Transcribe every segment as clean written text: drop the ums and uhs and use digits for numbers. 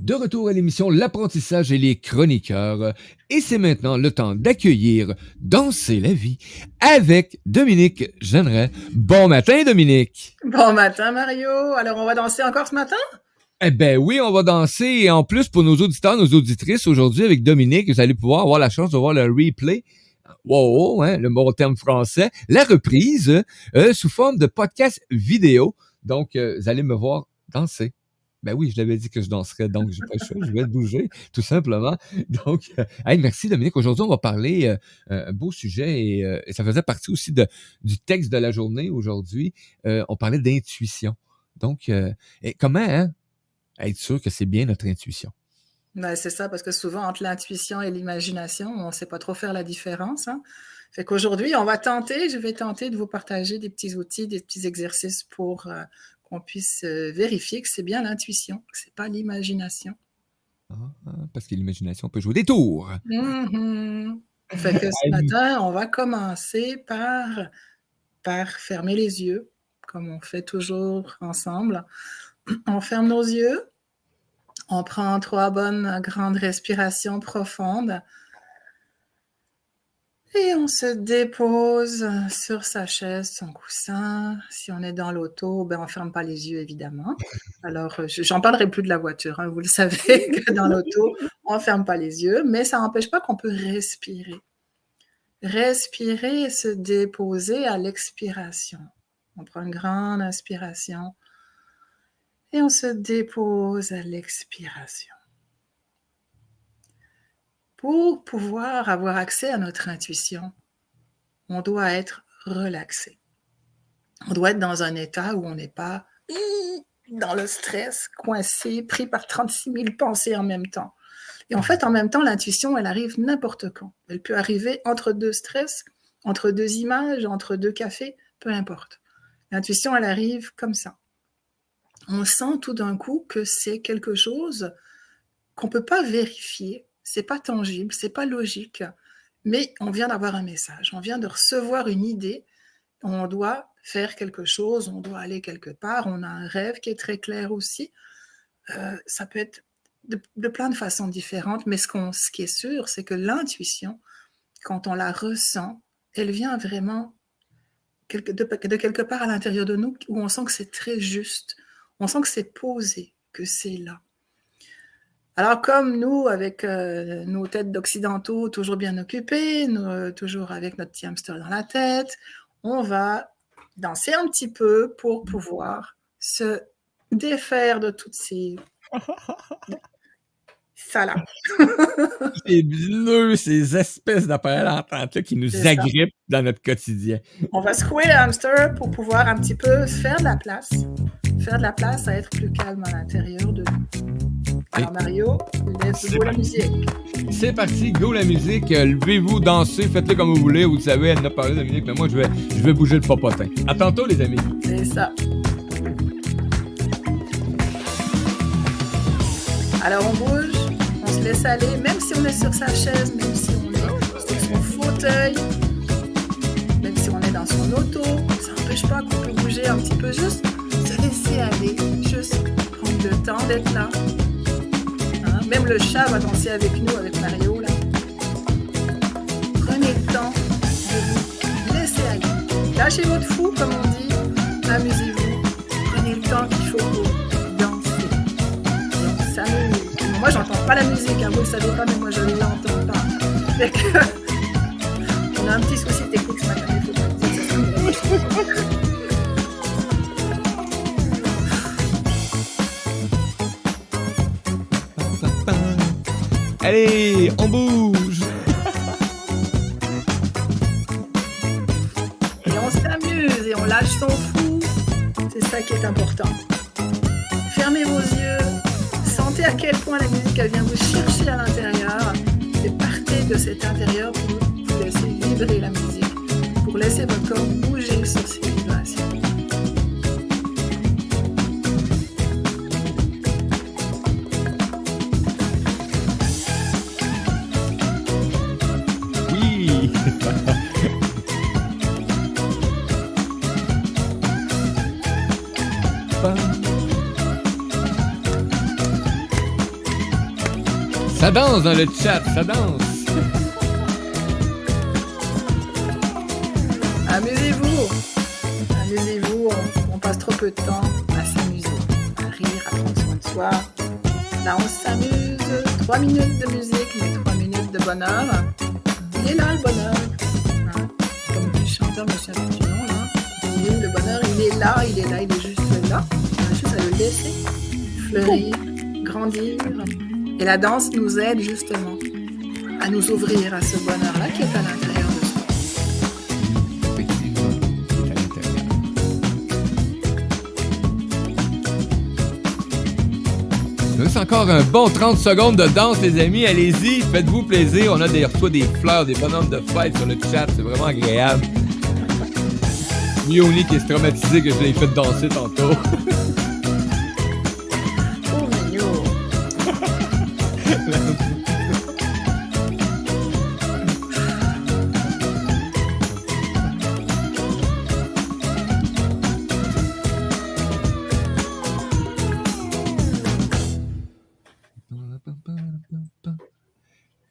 de retour à l'émission L'apprentissage et les chroniqueurs. Et c'est maintenant le temps d'accueillir Danser la vie avec Dominique Jeanneret. Bon matin, Dominique! Bon matin, Mario! Alors, on va danser encore ce matin? Eh ben oui, on va danser. Et en plus, pour nos auditeurs, nos auditrices, aujourd'hui, avec Dominique, vous allez pouvoir avoir la chance de voir le replay. Wow, hein, le bon terme français. La reprise sous forme de podcast vidéo. Donc, vous allez me voir danser. Ben oui, je l'avais dit que je danserais, donc j'ai pas le choix, je vais bouger, tout simplement. Donc, hey, merci Dominique. Aujourd'hui, on va parler un beau sujet et ça faisait partie aussi du texte de la journée aujourd'hui. On parlait d'intuition. Donc, comment être sûr que c'est bien notre intuition? Ben, c'est ça, parce que souvent, entre l'intuition et l'imagination, on ne sait pas trop faire la différence. Hein? Fait qu'aujourd'hui, je vais tenter de vous partager des petits outils, des petits exercices pour qu'on puisse vérifier que c'est bien l'intuition, que c'est pas l'imagination. Parce que l'imagination peut jouer des tours. Mm-hmm. Fait que ce matin, on va commencer par fermer les yeux, comme on fait toujours ensemble. On ferme nos yeux, on prend 3 bonnes grandes respirations profondes et on se dépose sur sa chaise, son coussin. Si on est dans l'auto, on ne ferme pas les yeux, évidemment. Alors, j'en parlerai plus de la voiture, hein. Vous le savez que dans l'auto, on ne ferme pas les yeux, mais ça n'empêche pas qu'on peut respirer. Respirer et se déposer à l'expiration. On prend une grande inspiration et on se dépose à l'expiration. Pour pouvoir avoir accès à notre intuition, on doit être relaxé. On doit être dans un état où on n'est pas dans le stress, coincé, pris par 36 000 pensées en même temps. Et en fait, en même temps, l'intuition, elle arrive n'importe quand. Elle peut arriver entre 2 stress, entre 2 images, entre 2 cafés, peu importe. L'intuition, elle arrive comme ça. On sent tout d'un coup que c'est quelque chose qu'on ne peut pas vérifier. C'est pas tangible, c'est pas logique, mais on vient d'avoir un message, on vient de recevoir une idée, on doit faire quelque chose, on doit aller quelque part, on a un rêve qui est très clair aussi. Ça peut être de plein de façons différentes, mais ce qui est sûr, c'est que l'intuition, quand on la ressent, elle vient vraiment de quelque part à l'intérieur de nous où on sent que c'est très juste, on sent que c'est posé, que c'est là. Alors, comme nous, avec nos têtes d'occidentaux toujours bien occupées, toujours avec notre petit hamster dans la tête, on va danser un petit peu pour pouvoir se défaire de toutes ces... Ça là. Ces bleus, ces espèces d'appareils ententes-là qui nous agrippent dans notre quotidien. On va secouer le hamster pour pouvoir un petit peu faire de la place à être plus calme à l'intérieur de nous. Alors Mario, let's go la musique. C'est parti, go la musique. Levez-vous, dansez, faites-le comme vous voulez. Vous le savez, elle n'a pas parlé de Dominique, mais moi, je vais bouger le popotin. À tantôt, les amis. C'est ça. Alors on bouge, on se laisse aller, même si on est sur sa chaise, même si on est sur son fauteuil, même si on est dans son auto, ça n'empêche pas qu'on peut bouger un petit peu, juste se laisser aller, juste prendre le temps d'être là. Même le chat va danser avec nous, avec Mario, là. Prenez le temps de vous laisser aller. Lâchez votre fou, comme on dit. Amusez-vous. Prenez le temps qu'il faut pour danser. Donc, ça me... Moi, j'entends pas la musique, hein, vous le savez pas, mais moi, je ne l'entends pas. Fait que... On a un petit souci technique ce matin, il faut pas dire ça. Allez, on bouge! Et on s'amuse et on lâche son fou. C'est ça qui est important. Fermez vos yeux. Sentez à quel point la musique elle vient vous chercher à l'intérieur. Et partez de cet intérieur pour vous laisser vibrer la musique. Pour laisser votre corps bouger sur ces vibrations. Ça danse dans le chat, ça danse. Amusez-vous. Amusez-vous. On passe trop peu de temps à s'amuser, à rire, à prendre soin de soi. Là, on s'amuse. 3 minutes de musique, mais 3 minutes de bonheur. Il est là, le bonheur. Hein? Comme dit le chanteur, monsieur Artillon, là. Le bonheur, il est là, il est juste là. On a juste à le laisser fleurir, grandir. Et la danse nous aide justement à nous ouvrir à ce bonheur-là qui est à l'intérieur de soi. Effectivement, c'est à l'intérieur. Il nous reste encore un bon 30 secondes de danse, les amis. Allez-y, faites-vous plaisir. On a reçoit des fleurs, des bonhommes de fête sur le chat. C'est vraiment agréable. Mioni qui est traumatisé que je l'ai fait danser tantôt. Oh, mignon.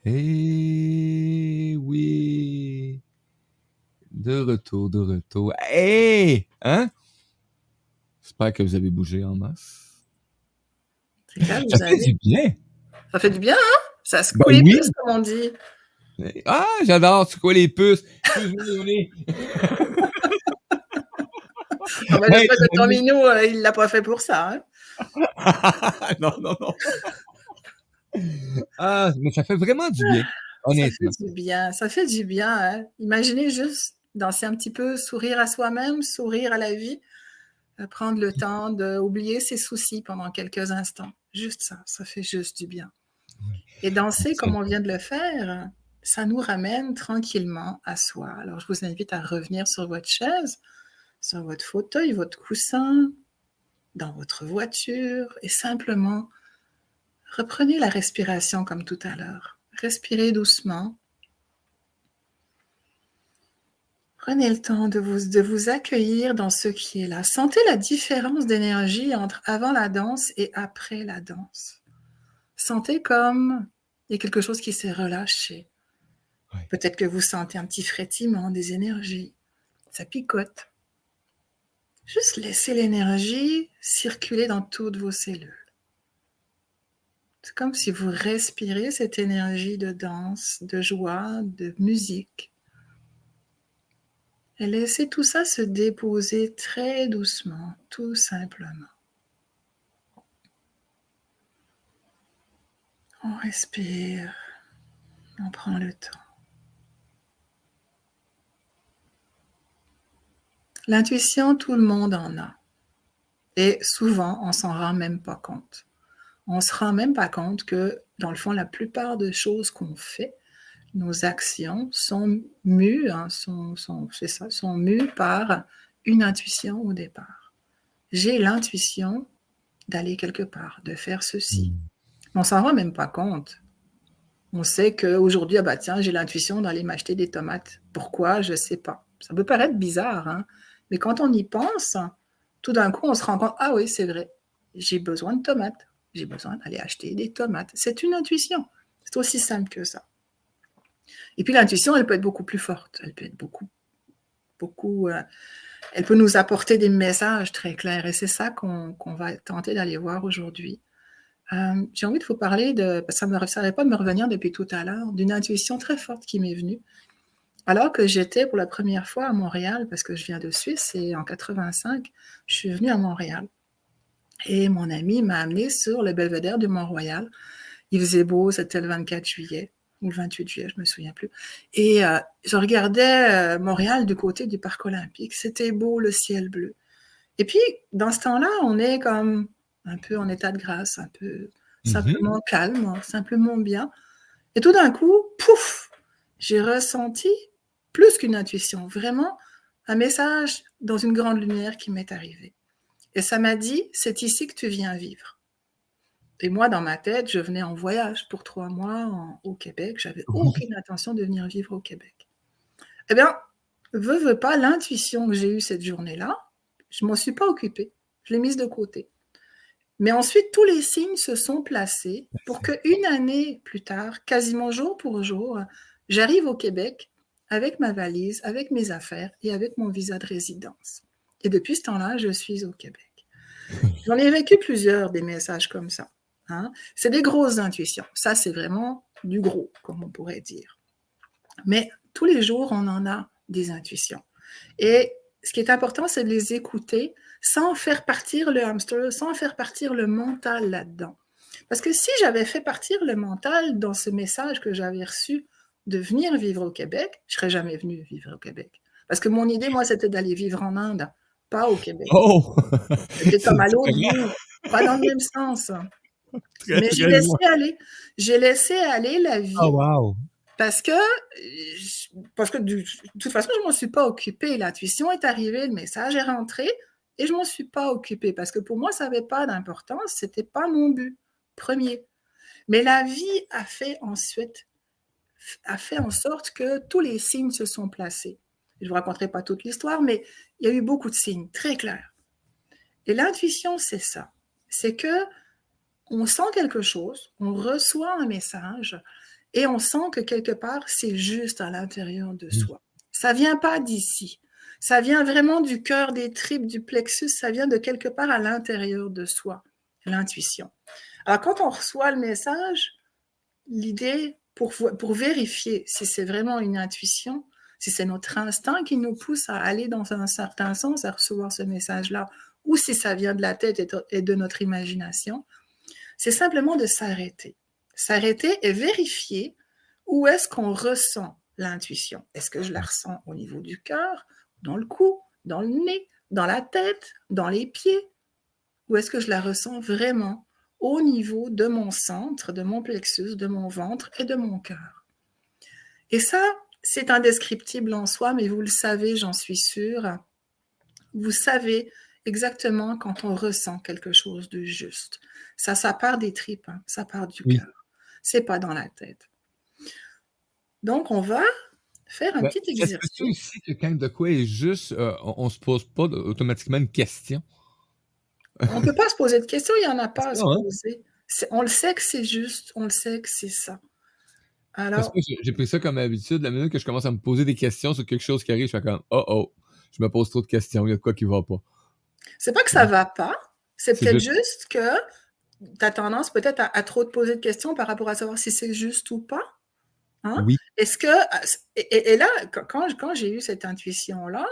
Eh oui. De retour. Hey! Hein? J'espère que vous avez bougé en masse. C'est clair, Ça fait du bien. Ça fait du bien, hein? Ça secoue Ben les oui. puces, comme on dit. Ah, j'adore secouer les puces. Excuse-moi, Léonie. Ah ben, j'espère que ton minou, il l'a pas fait pour ça, hein? Non. Ah, mais ça fait vraiment du bien, honnêtement. Ça fait du bien, hein? Imaginez juste danser un petit peu, sourire à soi-même, sourire à la vie, prendre le temps d'oublier ses soucis pendant quelques instants. Juste ça fait juste du bien. Et danser comme on vient de le faire, ça nous ramène tranquillement à soi. Alors, je vous invite à revenir sur votre chaise, sur votre fauteuil, votre coussin, dans votre voiture, et simplement reprenez la respiration comme tout à l'heure. Respirez doucement. Prenez le temps de vous accueillir dans ce qui est là. Sentez la différence d'énergie entre avant la danse et après la danse. Sentez comme il y a quelque chose qui s'est relâché. Ouais. Peut-être que vous sentez un petit frétillement des énergies. Ça picote. Juste laissez l'énergie circuler dans toutes vos cellules. C'est comme si vous respirez cette énergie de danse, de joie, de musique. Et laissez tout ça se déposer très doucement, tout simplement. On respire, on prend le temps. L'intuition, tout le monde en a. Et souvent, on s'en rend même pas compte. On se rend même pas compte que, dans le fond, la plupart des choses qu'on fait, nos actions sont mues, sont mues par une intuition au départ. J'ai l'intuition d'aller quelque part, de faire ceci. On s'en rend même pas compte. On sait qu'aujourd'hui, j'ai l'intuition d'aller m'acheter des tomates. Pourquoi? Je ne sais pas. Ça peut paraître bizarre, hein? Mais quand on y pense, tout d'un coup, on se rend compte, ah oui, c'est vrai, j'ai besoin de tomates. J'ai besoin d'aller acheter des tomates. C'est une intuition. C'est aussi simple que ça. Et puis l'intuition, elle peut être beaucoup plus forte. Elle peut être elle peut nous apporter des messages très clairs. Et c'est ça qu'on va tenter d'aller voir aujourd'hui. J'ai envie de vous parler ça n'arrête pas de me revenir depuis tout à l'heure, d'une intuition très forte qui m'est venue. Alors que j'étais pour la première fois à Montréal, parce que je viens de Suisse, et en 85, je suis venue à Montréal. Et mon ami m'a amenée sur le belvédère du Mont-Royal. Il faisait beau, c'était le 24 juillet, ou le 28 juillet, je ne me souviens plus. Et je regardais Montréal du côté du Parc olympique. C'était beau, le ciel bleu. Et puis, dans ce temps-là, on est comme un peu en état de grâce, un peu simplement calme, simplement bien. Et tout d'un coup, pouf, j'ai ressenti plus qu'une intuition, vraiment un message dans une grande lumière qui m'est arrivé. Et ça m'a dit, c'est ici que tu viens vivre. Et moi, dans ma tête, je venais en voyage pour 3 mois au Québec. J'avais aucune intention de venir vivre au Québec. Eh bien, veux pas, l'intuition que j'ai eue cette journée-là, je ne m'en suis pas occupée. Je l'ai mise de côté. Mais ensuite, tous les signes se sont placés pour qu'une année plus tard, quasiment jour pour jour, j'arrive au Québec avec ma valise, avec mes affaires et avec mon visa de résidence. Et depuis ce temps-là, je suis au Québec. J'en ai vécu plusieurs des messages comme ça. Hein. C'est des grosses intuitions. Ça, c'est vraiment du gros, comme on pourrait dire. Mais tous les jours, on en a des intuitions. Et ce qui est important, c'est de les écouter sans faire partir le hamster, sans faire partir le mental là-dedans. Parce que si j'avais fait partir le mental dans ce message que j'avais reçu de venir vivre au Québec, je ne serais jamais venue vivre au Québec. Parce que mon idée, moi, c'était d'aller vivre en Inde, pas au Québec. Oh! C'était comme C'est à l'autre différent. bout, pas dans le même sens. Très, Mais très loin. j'ai laissé aller la Oh, vie wow! parce que, de toute façon, je ne m'en suis pas occupée. L'intuition est arrivée, le message est rentré et je ne m'en suis pas occupée parce que pour moi, ça n'avait pas d'importance. Ce n'était pas mon but premier. Mais la vie a fait ensuite, a fait en sorte que tous les signes se sont placés. Je ne vous raconterai pas toute l'histoire, mais il y a eu beaucoup de signes très clairs. Et l'intuition, c'est ça. C'est que on sent quelque chose, on reçoit un message et on sent que quelque part, c'est juste à l'intérieur de Oui. soi. Ça vient pas d'ici. Ça vient vraiment du cœur, des tripes, du plexus. Ça vient de quelque part à l'intérieur de soi, l'intuition. Alors, quand on reçoit le message, l'idée, pour vérifier si c'est vraiment une intuition, si c'est notre instinct qui nous pousse à aller dans un certain sens, à recevoir ce message-là, ou si ça vient de la tête et de notre imagination, c'est simplement de s'arrêter. S'arrêter et vérifier où est-ce qu'on ressent l'intuition. Est-ce que je la ressens au niveau du cœur, dans le cou, dans le nez, dans la tête, dans les pieds? Ou est-ce que je la ressens vraiment au niveau de mon centre, de mon plexus, de mon ventre et de mon cœur? Et ça, c'est indescriptible en soi, mais vous le savez, j'en suis sûre. Vous savez exactement quand on ressent quelque chose de juste. Ça part des tripes, hein, ça part du Oui. cœur. C'est pas dans la tête. Donc, on va faire un Ben, petit ça se peut-tu exercice. aussi que quand de quoi est juste, on se pose pas automatiquement une question? On ne peut pas se poser de questions, il n'y en a C'est pas à ça, se hein? poser. On le sait que c'est juste, on le sait que c'est ça. Parce que Alors, j'ai pris ça comme habitude, la minute que je commence à me poser des questions sur quelque chose qui arrive, je fais comme: «Oh, oh, je me pose trop de questions, il y a de quoi qui va pas». c'est pas que ça va pas, c'est C'est peut-être juste juste que tu as tendance peut-être à trop te poser de questions par rapport à savoir si c'est juste ou pas. Hein? oui. Est-ce que et là, quand j'ai eu cette intuition-là,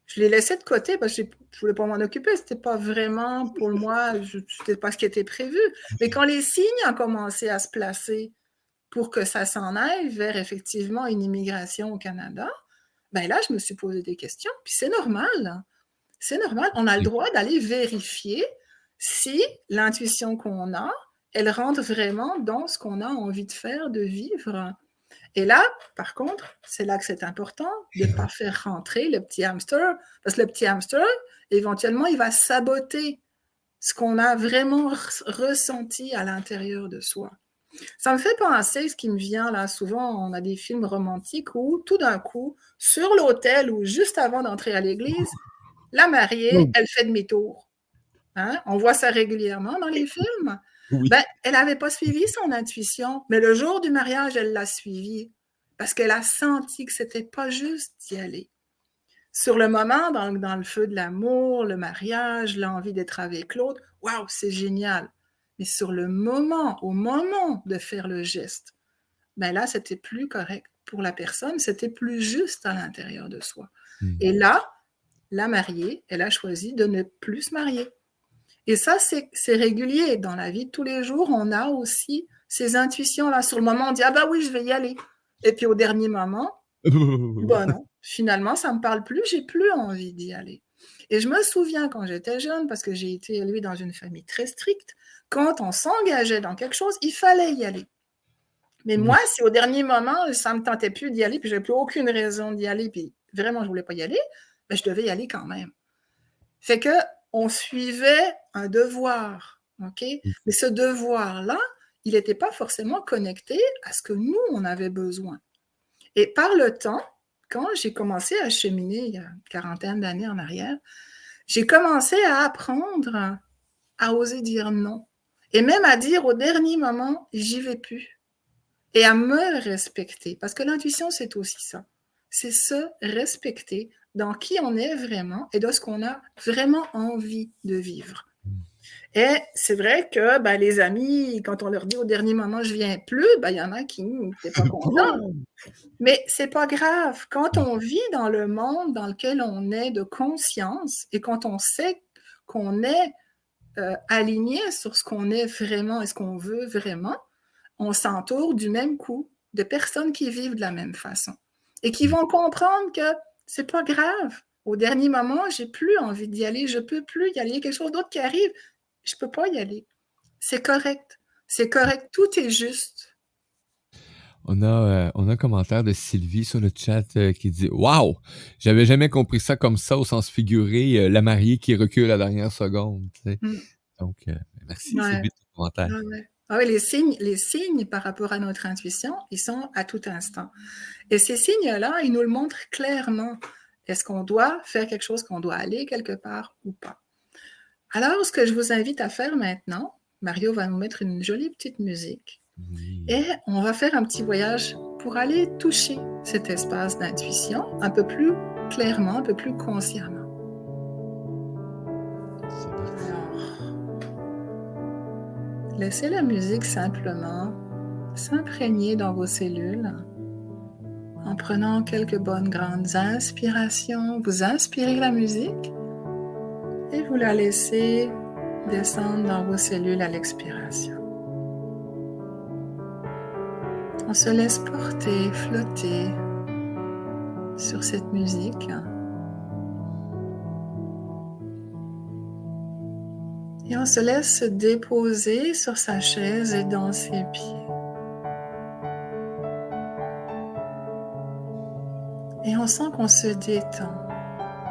je l'ai laissée de côté parce que je voulais pas m'en occuper. C'était pas vraiment pour moi, c'était pas ce qui était prévu. Mais quand les signes ont commencé à se placer pour que ça s'en aille vers effectivement une immigration au Canada, ben là, je me suis posé des questions. Puis c'est normal. C'est normal. On a le droit d'aller vérifier si l'intuition qu'on a, elle rentre vraiment dans ce qu'on a envie de faire, de vivre. Et là, par contre, c'est là que c'est important de ne pas faire rentrer le petit hamster, parce que le petit hamster, éventuellement, il va saboter ce qu'on a vraiment ressenti à l'intérieur de soi. Ça me fait penser, ce qui me vient là, souvent on a des films romantiques où tout d'un coup, sur l'autel ou juste avant d'entrer à l'église, la mariée, Oh, elle fait demi-tour. Hein? On voit ça régulièrement dans les films. oui. Ben, elle n'avait pas suivi son intuition, mais le jour du mariage, elle l'a suivi parce qu'elle a senti que c'était pas juste d'y aller. Sur le moment, dans le feu de l'amour, le mariage, l'envie d'être avec l'autre, waouh, c'est génial. Mais sur le moment, au moment de faire le geste, ben là, c'était plus correct pour la personne, c'était plus juste à l'intérieur de soi. Mmh. Et là, la mariée, elle a choisi de ne plus se marier. Et ça, c'est régulier. Dans la vie de tous les jours, on a aussi ces intuitions-là. Sur le moment, on dit, ah bah oui, je vais y aller. Et puis au dernier moment, bah non, finalement, ça ne me parle plus, j'ai plus envie d'y aller. Et je me souviens quand j'étais jeune, parce que j'ai été élevée dans une famille très stricte, quand on s'engageait dans quelque chose, il fallait y aller. Mais moi, Oui. si au dernier moment, ça ne me tentait plus d'y aller, puis je n'avais plus aucune raison d'y aller, puis vraiment, je ne voulais pas y aller, ben, je devais y aller quand même. Fait que on suivait un devoir, ok? Mais ce devoir-là, il n'était pas forcément connecté à ce que nous, on avait besoin. Et par le temps, quand j'ai commencé à cheminer il y a une quarantaine d'années en arrière, j'ai commencé à apprendre à oser dire non. Et même à dire au dernier moment, j'y vais plus. Et à me respecter. Parce que l'intuition, c'est aussi ça. C'est se respecter dans qui on est vraiment et de ce qu'on a vraiment envie de vivre. Et c'est vrai que les amis, quand on leur dit au dernier moment je viens plus, il y en a qui n'étaient pas contents. Mais c'est pas grave. Quand on vit dans le monde dans lequel on est de conscience et quand on sait qu'on est aligné sur ce qu'on est vraiment et ce qu'on veut vraiment, on s'entoure du même coup de personnes qui vivent de la même façon et qui vont comprendre que c'est pas grave. Au dernier moment, j'ai plus envie d'y aller, je peux plus y aller, il y a quelque chose d'autre qui arrive, je peux pas y aller. C'est correct. C'est correct, tout est juste. On a un commentaire de Sylvie sur le chat qui dit « Wow! J'avais jamais compris ça comme ça au sens figuré, la mariée qui recule à la dernière seconde. » Donc, merci Sylvie de ton commentaire. Ouais. Ah oui, les signes par rapport à notre intuition, ils sont à tout instant. Et ces signes-là, ils nous le montrent clairement. Est-ce qu'on doit faire quelque chose, qu'on doit aller quelque part ou pas? Alors, ce que je vous invite à faire maintenant, Mario va nous mettre une jolie petite musique. Oui. Et on va faire un petit voyage pour aller toucher cet espace d'intuition un peu plus clairement, un peu plus consciemment. Alors, laissez la musique simplement s'imprégner dans vos cellules en prenant quelques bonnes grandes inspirations. Vous inspirez la musique et vous la laissez descendre dans vos cellules à l'expiration. On se laisse porter, flotter sur cette musique. Et on se laisse se déposer sur sa chaise et dans ses pieds. Et on sent qu'on se détend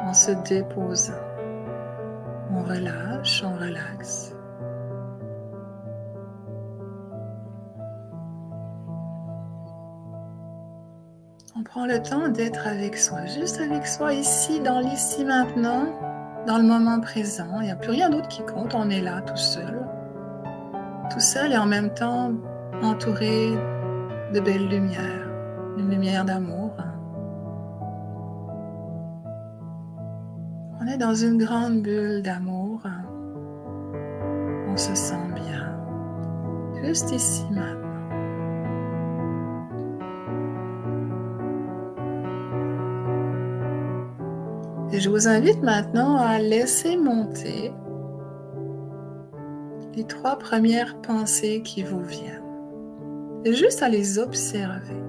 en se déposant. On relâche, on relaxe. On prend le temps d'être avec soi, juste avec soi ici, dans l'ici maintenant, dans le moment présent. Il n'y a plus rien d'autre qui compte, on est là tout seul et en même temps entouré de belles lumières, une lumière d'amour. On est dans une grande bulle d'amour. On se sent bien, juste ici maintenant. Et je vous invite maintenant à laisser monter les 3 premières pensées qui vous viennent. Et juste à les observer.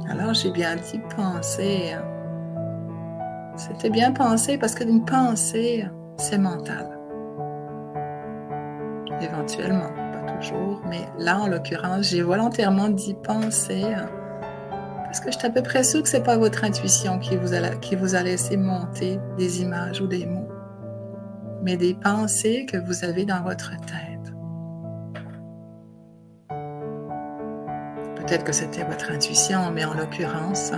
Alors j'ai bien dit penser. C'était bien pensé parce qu'une pensée, c'est mental. Éventuellement, pas toujours, mais là en l'occurrence, j'ai volontairement dit penser parce que je suis à peu près sûre que c'est pas votre intuition qui vous a laissé monter des images ou des mots, mais des pensées que vous avez dans votre tête. Peut-être que c'était votre intuition, mais en l'occurrence,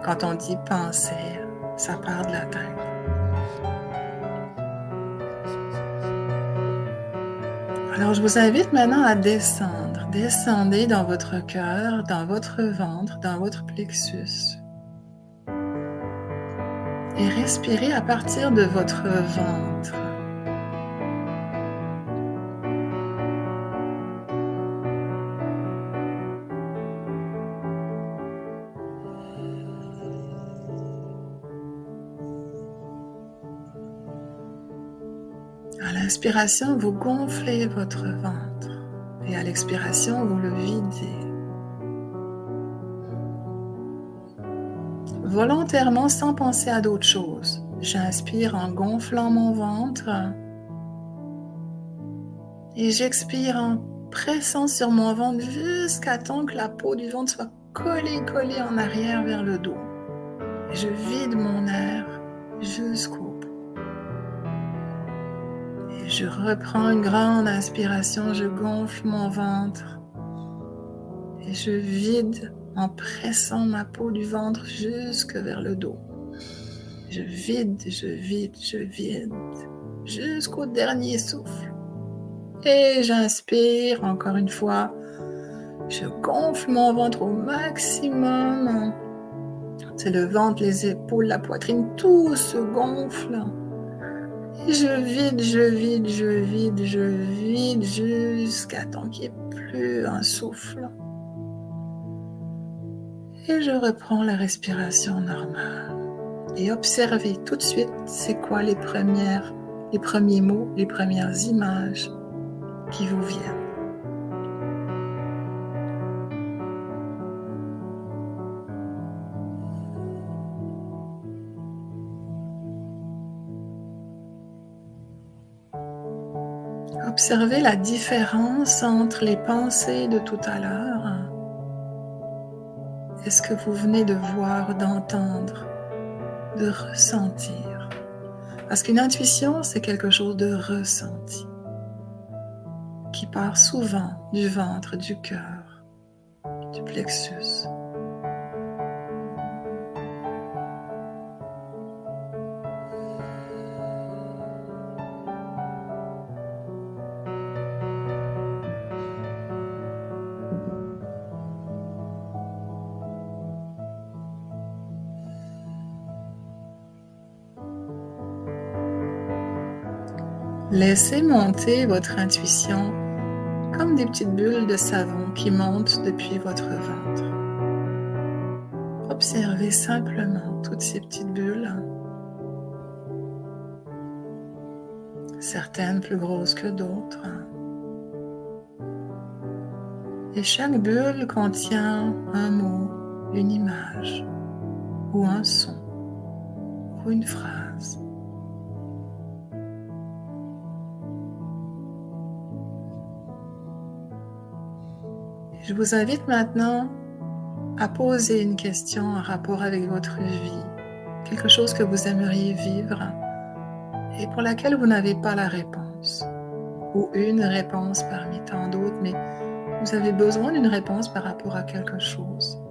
quand on dit penser, ça part de la tête. Alors, je vous invite maintenant à descendre. Descendez dans votre cœur, dans votre ventre, dans votre plexus. Et respirez à partir de votre ventre. À l'inspiration, vous gonflez votre ventre et à l'expiration, vous le videz. Volontairement, sans penser à d'autres choses. J'inspire en gonflant mon ventre et j'expire en pressant sur mon ventre jusqu'à temps que la peau du ventre soit collée en arrière vers le dos. Et je vide mon air jusqu'au bout. Et je reprends une grande inspiration, je gonfle mon ventre et je vide en pressant ma peau du ventre jusque vers le dos. Je vide, je vide, je vide jusqu'au dernier souffle. Et j'inspire encore une fois. Je gonfle mon ventre au maximum. C'est le ventre, les épaules, la poitrine, tout se gonfle. Et je vide, je vide, je vide, je vide jusqu'à temps qu'il n'y ait plus un souffle. Et je reprends la respiration normale. Et observez tout de suite c'est quoi les premiers mots, les premières images qui vous viennent. Observez la différence entre les pensées de tout à l'heure et ce que vous venez de voir, d'entendre, de ressentir. Parce qu'une intuition, c'est quelque chose de ressenti, qui part souvent du ventre, du cœur, du plexus. Laissez monter votre intuition comme des petites bulles de savon qui montent depuis votre ventre. Observez simplement toutes ces petites bulles, certaines plus grosses que d'autres. Et chaque bulle contient un mot, une image, ou un son, ou une phrase. Je vous invite maintenant à poser une question en rapport avec votre vie, quelque chose que vous aimeriez vivre et pour laquelle vous n'avez pas la réponse, ou une réponse parmi tant d'autres, mais vous avez besoin d'une réponse par rapport à quelque chose.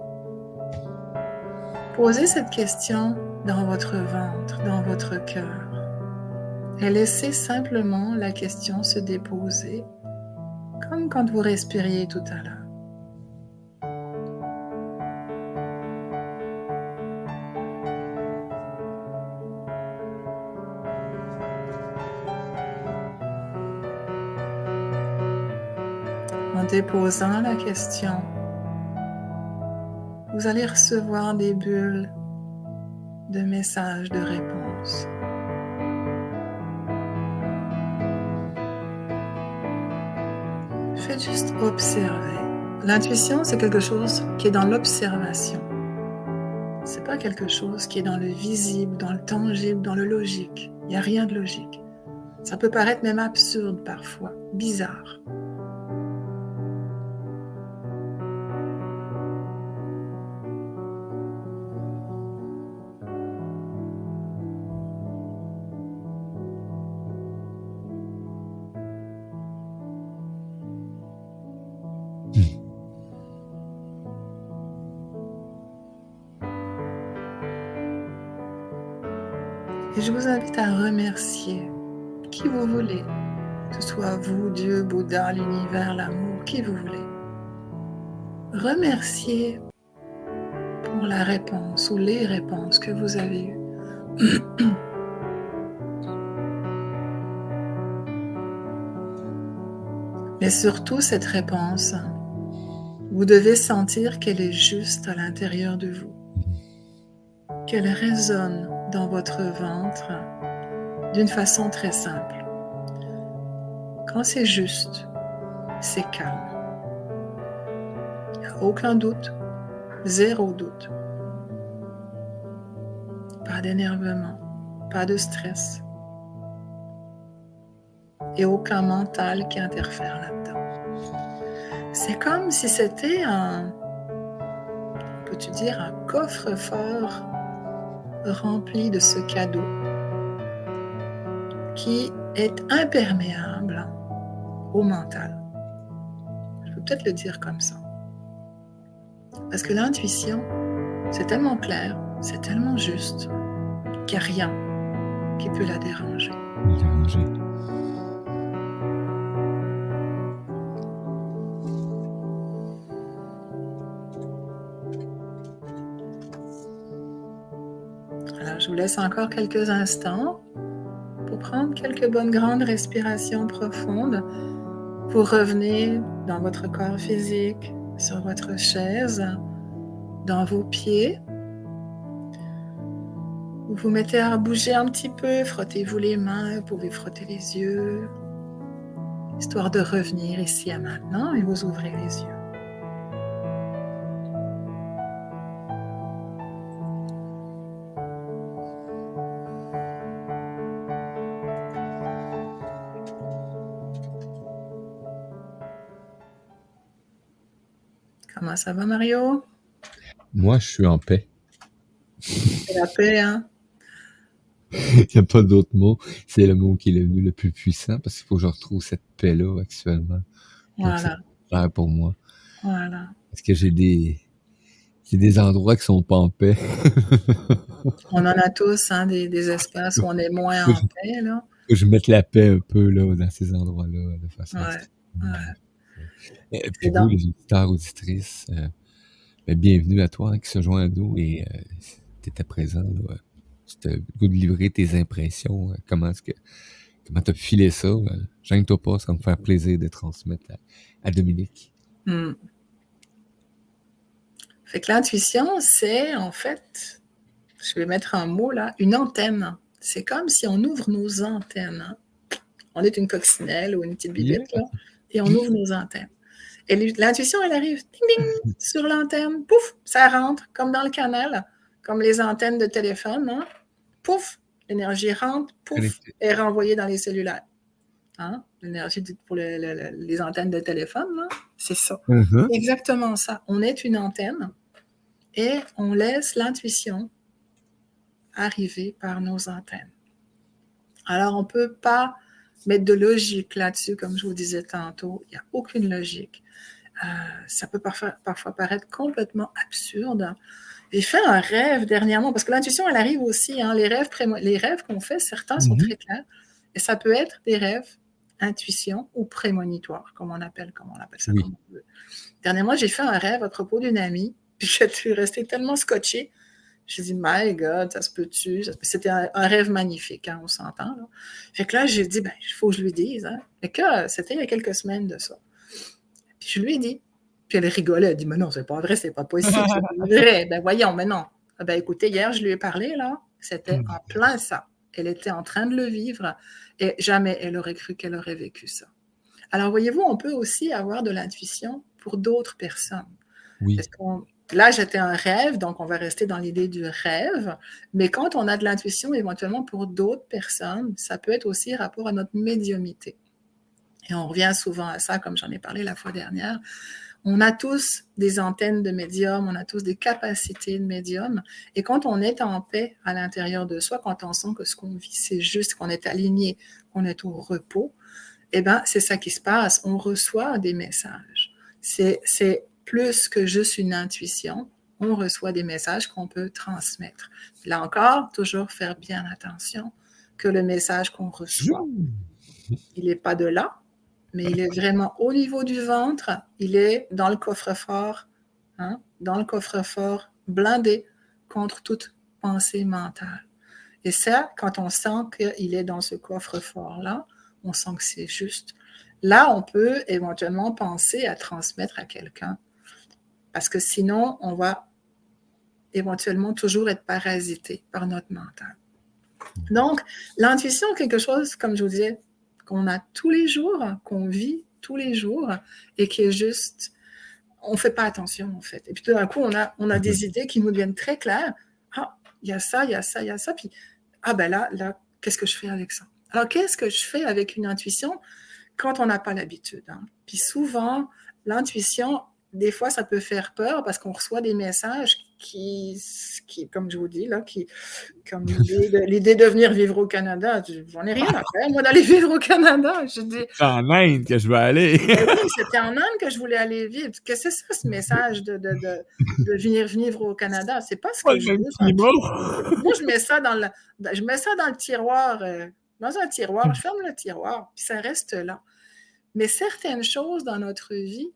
Posez cette question dans votre ventre, dans votre cœur, et laissez simplement la question se déposer, comme quand vous respiriez tout à l'heure. En déposant la question, vous allez recevoir des bulles de messages de réponse. Faites juste observer. L'intuition, c'est quelque chose qui est dans l'observation. C'est pas quelque chose qui est dans le visible, dans le tangible, dans le logique. Il n'y a rien de logique. Ça peut paraître même absurde parfois, bizarre. Et je vous invite à remercier qui vous voulez, que ce soit vous, Dieu, Bouddha, l'univers, l'amour, qui vous voulez. Remerciez pour la réponse ou les réponses que vous avez eues. Mais surtout cette réponse, vous devez sentir qu'elle est juste à l'intérieur de vous, qu'elle résonne dans votre ventre d'une façon très simple. Quand c'est juste, c'est calme. Il n'y a aucun doute, zéro doute. Pas d'énervement, pas de stress. Et aucun mental qui interfère là-dedans. C'est comme si c'était peux-tu dire, un coffre-fort rempli de ce cadeau qui est imperméable au mental. Je peux peut-être le dire comme ça. Parce que l'intuition, c'est tellement clair, c'est tellement juste, qu'il n'y a rien qui peut la déranger. Alors, je vous laisse encore quelques instants pour prendre quelques bonnes grandes respirations profondes pour revenir dans votre corps physique, sur votre chaise, dans vos pieds. Vous vous mettez à bouger un petit peu, frottez-vous les mains, vous pouvez frotter les yeux, histoire de revenir ici à maintenant et vous ouvrez les yeux. Comment ça va, Mario? Moi, je suis en paix. C'est la paix, hein? Il n'y a pas d'autre mot. C'est le mot qui est devenu le plus puissant parce qu'il faut que je retrouve cette paix-là actuellement. Donc, c'est Voilà, clair pour moi. voilà. Parce que j'ai des endroits qui sont pas en paix. On en a tous, hein, des espaces où on est moins en paix, là. Faut que je mette la paix un peu là, dans ces endroits-là de façon Ouais, ouais. Et puis C'est vous, dans... les auditeurs, auditrices, ben, bienvenue à toi qui se joint à nous et tu étais présent. Là, tu as le goût de livrer tes impressions. Comment tu as filé ça? Gêne-toi pas, ça va me faire plaisir de transmettre à Dominique. Fait que l'intuition, c'est en fait, je vais mettre un mot là, une antenne. C'est comme si on ouvre nos antennes. Hein. On est une coccinelle ou une petite bibette, là, et on ouvre nos antennes. Et l'intuition, elle arrive, ding, ding, sur l'antenne, pouf, ça rentre, comme dans le canal, comme les antennes de téléphone, hein, pouf, l'énergie rentre, pouf, est renvoyée dans les cellulaires. Hein? L'énergie pour les antennes de téléphone, là, c'est ça. Mm-hmm. C'est exactement ça. On est une antenne et on laisse l'intuition arriver par nos antennes. Alors, on ne peut pas mettre de logique là-dessus, comme je vous disais tantôt. Il n'y a aucune logique. Ça peut parfois paraître complètement absurde. J'ai fait un rêve dernièrement, parce que l'intuition, elle arrive aussi. Hein, les rêves qu'on fait, certains sont très clairs. Et ça peut être des rêves intuition ou prémonitoire, comme on appelle ça. Oui. Comme on veut. Dernièrement, j'ai fait un rêve à propos d'une amie, puis je suis restée tellement scotchée. J'ai dit, my God, ça se peut-tu? C'était un rêve magnifique, hein, on s'entend. Là. Fait que là, j'ai dit, il faut que je lui dise. Hein. Et que c'était il y a quelques semaines de ça. Puis je lui ai dit. Puis elle rigolait, elle dit, mais non, c'est pas vrai, c'est pas possible, c'est pas vrai. Ben voyons, mais non. Ben écoutez, hier, je lui ai parlé, là, c'était en plein ça. Elle était en train de le vivre et jamais elle aurait cru qu'elle aurait vécu ça. Alors, voyez-vous, on peut aussi avoir de l'intuition pour d'autres personnes. Oui. Là, j'étais un rêve, donc on va rester dans l'idée du rêve, mais quand on a de l'intuition éventuellement pour d'autres personnes, ça peut être aussi rapport à notre médiumnité. Et on revient souvent à ça, comme j'en ai parlé la fois dernière. On a tous des antennes de médium, on a tous des capacités de médium. Et quand on est en paix à l'intérieur de soi, quand on sent que ce qu'on vit, c'est juste, qu'on est aligné, qu'on est au repos, eh bien, c'est ça qui se passe. On reçoit des messages. C'est plus que juste une intuition. On reçoit des messages qu'on peut transmettre. Là encore, toujours faire bien attention que le message qu'on reçoit, il n'est pas de là, mais il est vraiment au niveau du ventre, il est dans le coffre-fort, hein, dans le coffre-fort blindé contre toute pensée mentale. Et ça, quand on sent qu'il est dans ce coffre-fort-là, on sent que c'est juste. Là, on peut éventuellement penser à transmettre à quelqu'un, parce que sinon, on va éventuellement toujours être parasité par notre mental. Donc, l'intuition est quelque chose, comme je vous disais, qu'on a tous les jours, qu'on vit tous les jours et qui est juste, on ne fait pas attention en fait. Et puis tout d'un coup, on a des idées qui nous deviennent très claires. Ah, il y a ça, il y a ça, il y a ça. Puis, ah ben là, qu'est-ce que je fais avec ça? Alors, qu'est-ce que je fais avec une intuition quand on n'a pas l'habitude? Hein? Puis souvent, l'intuition, des fois, ça peut faire peur parce qu'on reçoit des messages comme je vous dis, là, comme l'idée de venir vivre au Canada, j'en ai rien à faire, moi, d'aller vivre au Canada. Je dis, c'est en Inde que je vais aller. ben oui, c'était en Inde que je voulais aller vivre. Qu'est-ce que c'est ça, ce message de venir vivre au Canada? C'est pas ce Pas que le je même veux. climat. Moi, je mets ça dans le tiroir, dans un tiroir, je ferme le tiroir, puis ça reste là. Mais certaines choses dans notre vie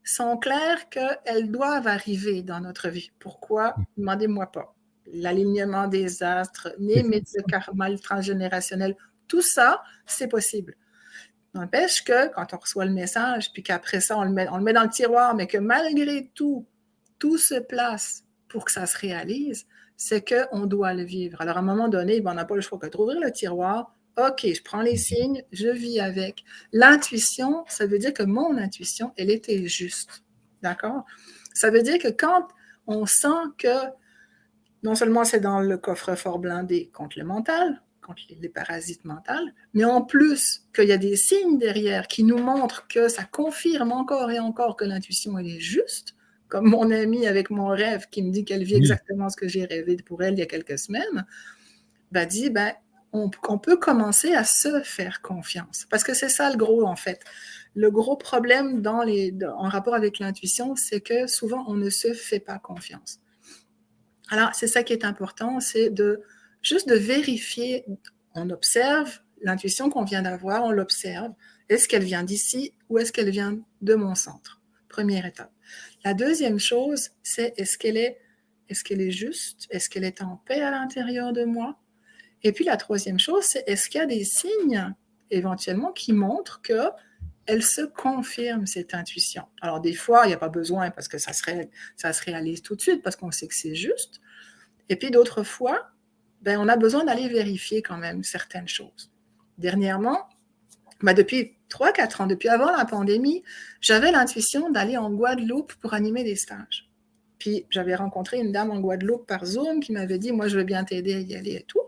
sont claires qu'elles doivent arriver dans notre vie. Pourquoi? Demandez-moi pas. L'alignement des astres, les mythes de karma, le transgénérationnel, tout ça, c'est possible. N'empêche que quand on reçoit le message, puis qu'après ça, on le met dans le tiroir, mais que malgré tout, tout se place pour que ça se réalise, c'est qu'on doit le vivre. Alors, à un moment donné, on n'a pas le choix que de rouvrir le tiroir. OK, je prends les signes, je vis avec. L'intuition, ça veut dire que mon intuition, elle était juste. D'accord? Ça veut dire que quand on sent que non seulement c'est dans le coffre-fort blindé contre le mental, contre les parasites mentaux, mais en plus qu'il y a des signes derrière qui nous montrent que ça confirme encore et encore que l'intuition, elle est juste, comme mon amie avec mon rêve qui me dit qu'elle vit exactement ce que j'ai rêvé pour elle il y a quelques semaines, dit, on peut commencer à se faire confiance. Parce que c'est ça le gros, en fait. Le gros problème en rapport avec l'intuition, c'est que souvent, on ne se fait pas confiance. Alors, c'est ça qui est important, c'est juste de vérifier. On observe l'intuition qu'on vient d'avoir, on l'observe. Est-ce qu'elle vient d'ici ou est-ce qu'elle vient de mon centre? Première étape. La deuxième chose, c'est est-ce qu'elle est juste? Est-ce qu'elle est en paix à l'intérieur de moi? Et puis la troisième chose, c'est est-ce qu'il y a des signes éventuellement qui montrent qu'elle se confirme, cette intuition? Alors des fois, il n'y a pas besoin parce que ça se réalise tout de suite parce qu'on sait que c'est juste. Et puis d'autres fois, on a besoin d'aller vérifier quand même certaines choses. Dernièrement, depuis 3-4 ans, depuis avant la pandémie, j'avais l'intuition d'aller en Guadeloupe pour animer des stages. Puis j'avais rencontré une dame en Guadeloupe par Zoom qui m'avait dit « Moi, je veux bien t'aider à y aller et tout ».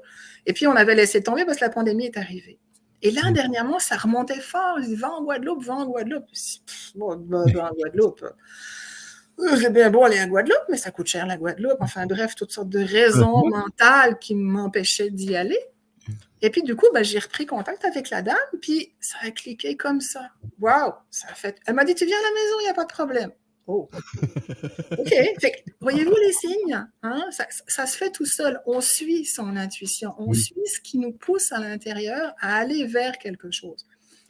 Et puis on avait laissé tomber parce que la pandémie est arrivée. Et là, dernièrement, ça remontait fort. Je dis « Va en Guadeloupe, va en Guadeloupe ». Bon, en Guadeloupe. C'est bien beau aller en Guadeloupe, mais ça coûte cher la Guadeloupe. Enfin bref, toutes sortes de raisons mentales qui m'empêchaient d'y aller. Et puis, du coup, j'ai repris contact avec la dame, puis ça a cliqué comme ça. Waouh! Ça a fait. Elle m'a dit, tu viens à la maison, il n'y a pas de problème. Oh. OK. Fait, voyez-vous les signes? Hein? Ça se fait tout seul. On suit son intuition. On suit ce qui nous pousse à l'intérieur à aller vers quelque chose.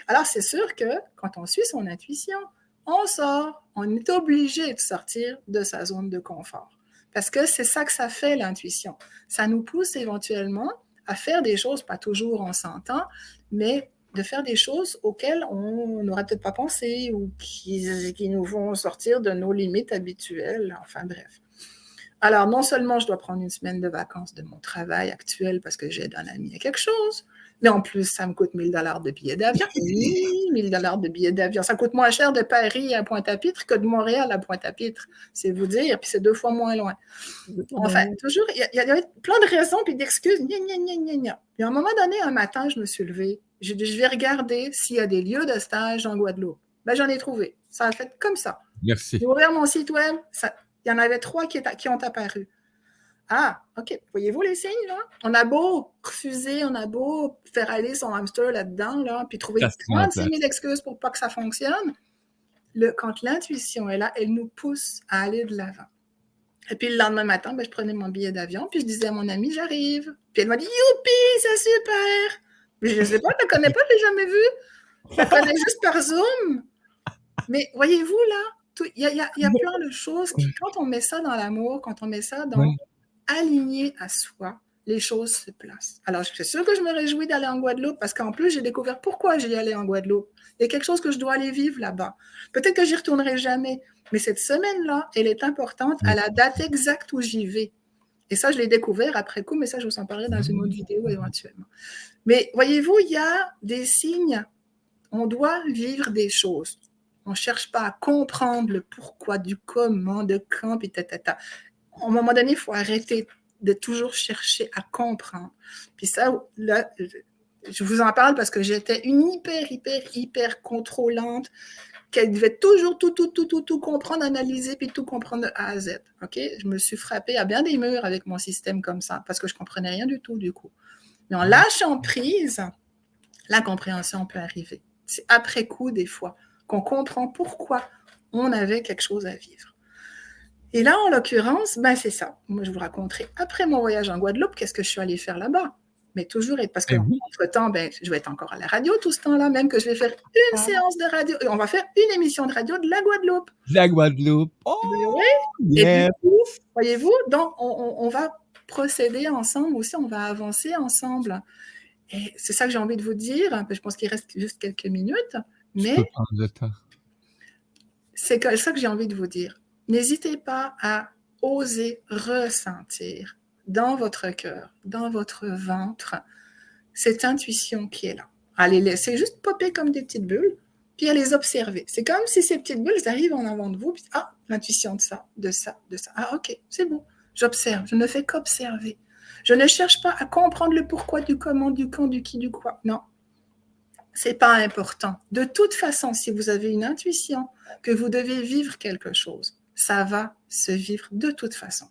Alors, c'est sûr que quand on suit son intuition, on sort. On est obligé de sortir de sa zone de confort. Parce que c'est ça que ça fait, l'intuition. Ça nous pousse éventuellement à faire des choses, pas toujours on s'entend, mais de faire des choses auxquelles on n'aurait peut-être pas pensé ou qui nous font sortir de nos limites habituelles. Enfin bref. Alors, non seulement je dois prendre une semaine de vacances de mon travail actuel parce que j'aide un ami à quelque chose, mais en plus, ça me coûte 1 000 $ de billets d'avion. 1 000 $ de billets d'avion. Ça coûte moins cher de Paris à Pointe-à-Pitre que de Montréal à Pointe-à-Pitre. C'est vous dire, puis c'est 2 fois moins loin. Enfin, toujours, il y a plein de raisons puis d'excuses. Puis à un moment donné, un matin, je me suis levée. J'ai dit, je vais regarder s'il y a des lieux de stage en Guadeloupe. J'en ai trouvé. Ça a fait comme ça. Merci. J'ai ouvert mon site web. Il y en avait 3 qui ont apparu. Ah, OK. Voyez-vous les signes, là? On a beau refuser, on a beau faire aller son hamster là-dedans, là, puis trouver 36 000 excuses pour pas que ça fonctionne. Quand l'intuition est là, elle nous pousse à aller de l'avant. Et puis le lendemain matin, je prenais mon billet d'avion, puis je disais à mon amie, j'arrive. Puis elle m'a dit, youpi, c'est super! Mais je ne sais pas, je ne la connais pas, je ne l'ai jamais vue. Je la connais juste par Zoom. Mais voyez-vous, là, il y a plein de choses qui, quand on met ça dans l'amour, quand on met ça dans aligné à soi, les choses se placent. Alors, je suis sûre que je me réjouis d'aller en Guadeloupe parce qu'en plus, j'ai découvert pourquoi j'y allais en Guadeloupe. Il y a quelque chose que je dois aller vivre là-bas. Peut-être que j'y retournerai jamais, mais cette semaine-là, elle est importante à la date exacte où j'y vais. Et ça, je l'ai découvert après coup, mais ça, je vous en parlerai dans une autre vidéo éventuellement. Mais voyez-vous, il y a des signes. On doit vivre des choses. On ne cherche pas à comprendre le pourquoi, du comment, de quand, puis tata. À un moment donné, il faut arrêter de toujours chercher à comprendre. Puis ça, là, je vous en parle parce que j'étais une hyper contrôlante qu'elle devait toujours tout comprendre, analyser, puis tout comprendre de A à Z. OK? Je me suis frappée à bien des murs avec mon système comme ça, parce que je comprenais rien du tout, du coup. Mais en lâchant prise, la compréhension peut arriver. C'est après coup, des fois, qu'on comprend pourquoi on avait quelque chose à vivre. Et là, en l'occurrence, ben c'est ça. Moi, je vous raconterai après mon voyage en Guadeloupe, qu'est-ce que je suis allée faire là-bas. Mais toujours, parce qu'entre-temps, je vais être encore à la radio tout ce temps-là, même que je vais faire une séance de radio. Et on va faire une émission de radio de la Guadeloupe. La Guadeloupe. Oh! Oui. Yeah. Et du coup, voyez-vous, donc on va procéder ensemble aussi, on va avancer ensemble. Et c'est ça que j'ai envie de vous dire. Je pense qu'il reste juste quelques minutes. Mais tu peux prendre le temps. C'est ça que j'ai envie de vous dire. N'hésitez pas à oser ressentir dans votre cœur, dans votre ventre, cette intuition qui est là. À les laisser juste popper comme des petites bulles, puis à les observer. C'est comme si ces petites bulles arrivent en avant de vous, puis l'intuition de ça, de ça, de ça. Ah, ok, c'est bon, j'observe, je ne fais qu'observer. Je ne cherche pas à comprendre le pourquoi, du comment, du quand, du qui, du quoi. Non, c'est pas important. De toute façon, si vous avez une intuition que vous devez vivre quelque chose, ça va se vivre de toute façon.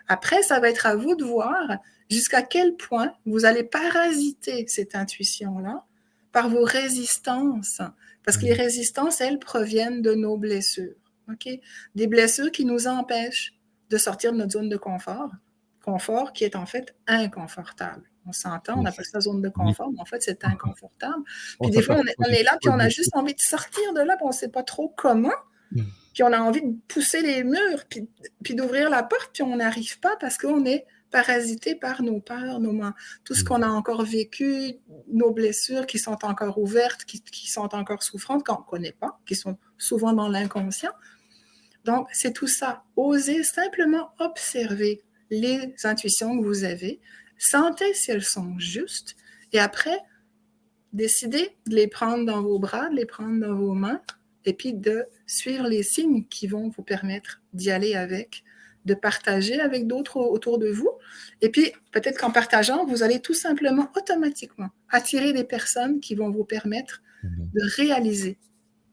Après, ça va être à vous de voir jusqu'à quel point vous allez parasiter cette intuition-là par vos résistances. Parce que les résistances, elles, proviennent de nos blessures. Okay? Des blessures qui nous empêchent de sortir de notre zone de confort qui est en fait inconfortable. On s'entend, on appelle ça zone de confort, mais en fait, c'est inconfortable. Puis des fois, on est là, puis on a juste envie de sortir de là, puis on ne sait pas trop comment. Puis on a envie de pousser les murs, puis d'ouvrir la porte, puis on n'arrive pas parce qu'on est parasité par nos peurs, tout ce qu'on a encore vécu, nos blessures qui sont encore ouvertes, qui sont encore souffrantes, qu'on ne connaît pas, qui sont souvent dans l'inconscient. Donc, c'est tout ça. Osez simplement observer les intuitions que vous avez, sentez si elles sont justes, et après, décidez de les prendre dans vos bras, de les prendre dans vos mains, et puis de suivre les signes qui vont vous permettre d'y aller avec, de partager avec d'autres autour de vous. Et puis, peut-être qu'en partageant, vous allez tout simplement, automatiquement, attirer des personnes qui vont vous permettre de réaliser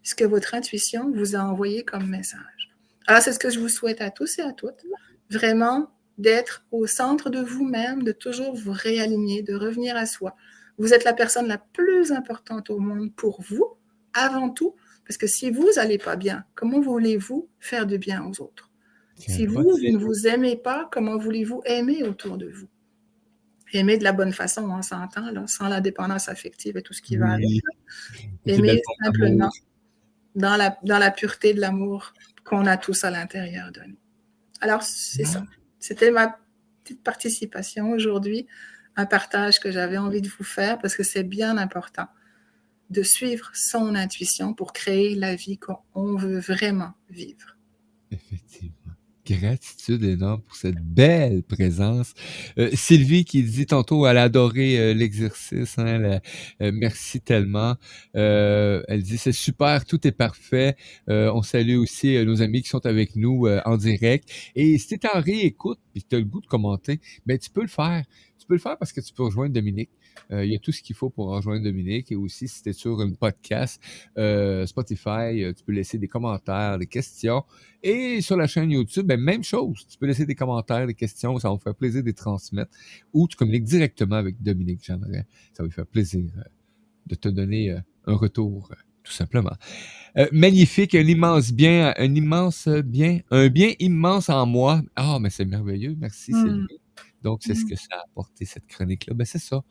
ce que votre intuition vous a envoyé comme message. Alors, c'est ce que je vous souhaite à tous et à toutes. Vraiment, d'être au centre de vous-même, de toujours vous réaligner, de revenir à soi. Vous êtes la personne la plus importante au monde pour vous, avant tout, parce que si vous n'allez pas bien, comment voulez-vous faire du bien aux autres? Si vous ne vous aimez pas, comment voulez-vous aimer autour de vous? Aimer de la bonne façon, on s'entend, là, sans la dépendance affective et tout ce qui va avec. Aimer simplement dans la pureté de l'amour qu'on a tous à l'intérieur de nous. Alors, c'est ça. C'était ma petite participation aujourd'hui, un partage que j'avais envie de vous faire parce que c'est bien important de suivre son intuition pour créer la vie qu'on veut vraiment vivre. Effectivement. Gratitude énorme pour cette belle présence. Sylvie qui dit tantôt, elle a adoré l'exercice. Hein, merci tellement. Elle dit, c'est super, tout est parfait. On salue aussi nos amis qui sont avec nous en direct. Et si tu es en réécoute et que tu as le goût de commenter, ben, tu peux le faire. Tu peux le faire parce que tu peux rejoindre Dominique. Il y a tout ce qu'il faut pour rejoindre Dominique. Et aussi, si tu es sur un podcast, Spotify, tu peux laisser des commentaires, des questions. Et sur la chaîne YouTube, ben, même chose. Tu peux laisser des commentaires, des questions. Ça va me faire plaisir de les transmettre. Ou tu communiques directement avec Dominique Jeanneret. Ça va lui faire plaisir de te donner un retour, tout simplement. Magnifique, un bien immense en moi. Ah, mais c'est merveilleux. Merci, Sylvie. Donc, c'est ce que ça a apporté, cette chronique-là. Ben, c'est ça.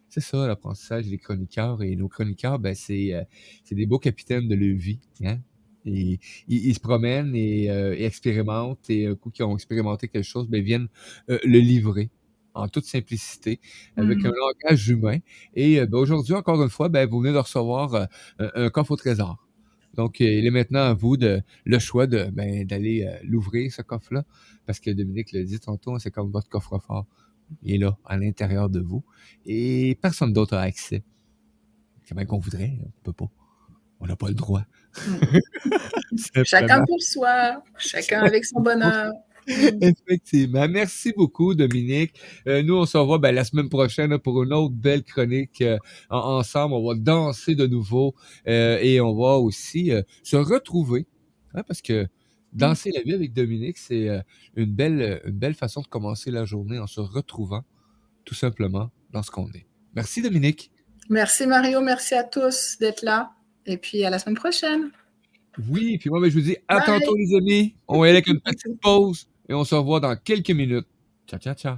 C'est ça, l'apprentissage des chroniqueurs. Et nos chroniqueurs, ben, c'est des beaux capitaines de leur vie. Hein? Et ils se promènent et expérimentent. Et un coup qu'ils ont expérimenté quelque chose, ben, viennent le livrer en toute simplicité, avec un langage humain. Et ben, aujourd'hui, encore une fois, ben, vous venez de recevoir un coffre au trésor. Donc, il est maintenant à vous le choix d'aller l'ouvrir, ce coffre-là, parce que Dominique l'a dit tantôt, c'est comme votre coffre-fort. Il est là, à l'intérieur de vous, et personne d'autre a accès. C'est bien qu'on voudrait, on ne peut pas. On n'a pas le droit. Chacun pour soi, chacun avec son bonheur. Mmh. Effectivement. Merci beaucoup, Dominique. Nous, on se revoit la semaine prochaine là, pour une autre belle chronique ensemble. On va danser de nouveau et on va aussi se retrouver. Hein, parce que Mmh. danser la vie avec Dominique, c'est une belle façon de commencer la journée en se retrouvant tout simplement dans ce qu'on est. Merci, Dominique. Merci Mario, merci à tous d'être là. Et puis à la semaine prochaine. Oui, puis moi, je vous dis à Bye. tantôt, les amis. On va y aller avec une petite pause et on se revoit dans quelques minutes. Ciao, ciao, ciao.